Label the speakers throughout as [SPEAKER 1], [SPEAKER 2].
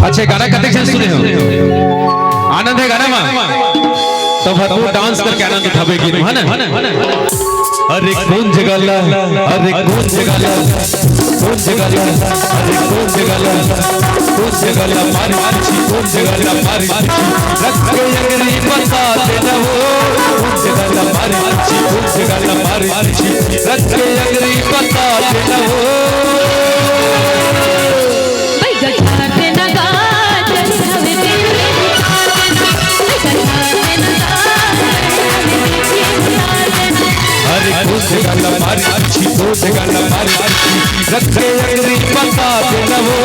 [SPEAKER 1] अच्छा गाना कते जन सुने हो आनंद है गाना में तो भरपूर डांस करके आनंद उठावेगी है ना। अरे कौन जगाला अरे कौन जगाला कौन जगाला अरे कौन जगाला कौन जगाला मारी मारी कौन जगाला मारी मारी रख के अगली बता देना वो कौन जगाला मारी मारी कौन जगाला मारी मारी रख के अगली बता देना वो
[SPEAKER 2] भाई गठार देना गा चल हवे तेरे उतार देना गठार देना गा
[SPEAKER 1] अरे कौन जगाला मारी मारी कौन जगाला मारी मारी रख के अगली बता देना वो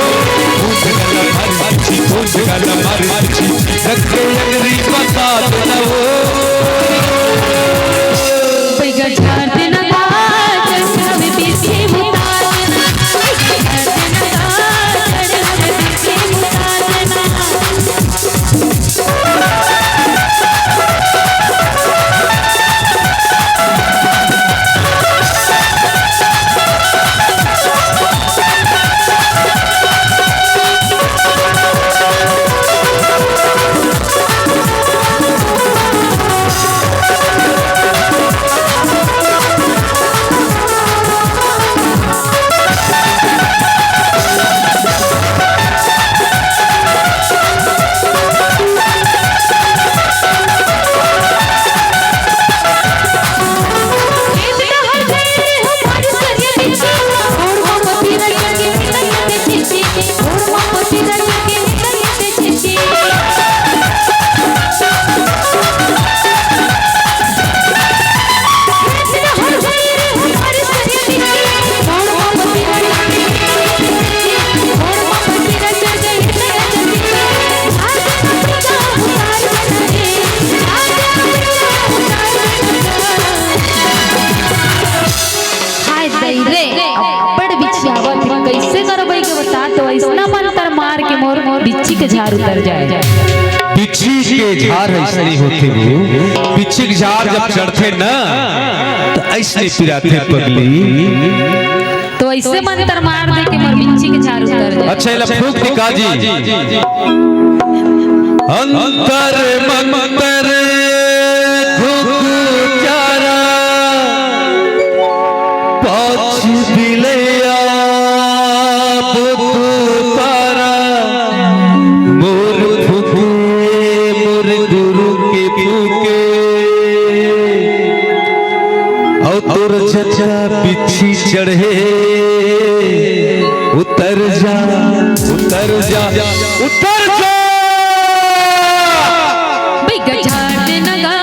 [SPEAKER 1] कौन जगाला मारी मारी कौन जगाला मारी मारी रख के अगली बता देना वो
[SPEAKER 2] भाई गठार देना गा चल हवे पीछे उतार देना गठार देना गा चल हवे पीछे उतार देना कैसे करबई के बता तो ऐसा मंत्र मार के मोर मोर बिच्छी के झाड़ उतर जाए।
[SPEAKER 1] बिच्छी के झाड़ ऐसे नहीं होते वो बिच्छी के झाड़ जब चढ़ते ना तो ऐसे पिराते पगली
[SPEAKER 2] तो ऐसे मंत्र मार दे के मोर बिच्छी के झाड़ उतर जाए।
[SPEAKER 1] अच्छा ये फूक दिखा जी अंतर मंतर फूक चारा पाछ दिलया बिच्छी चढ़े उतर जा उतर जा उतर जा
[SPEAKER 2] भाई गठार देना गा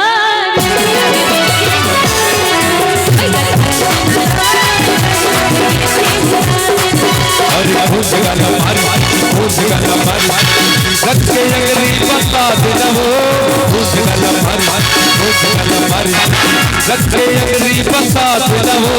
[SPEAKER 1] अरे कौन जगाला मारी कौन जगाला मारी रख के अगली बता देना वो कौन जगाला मारी कौन जगाला मारी रख के अगली बता देना वो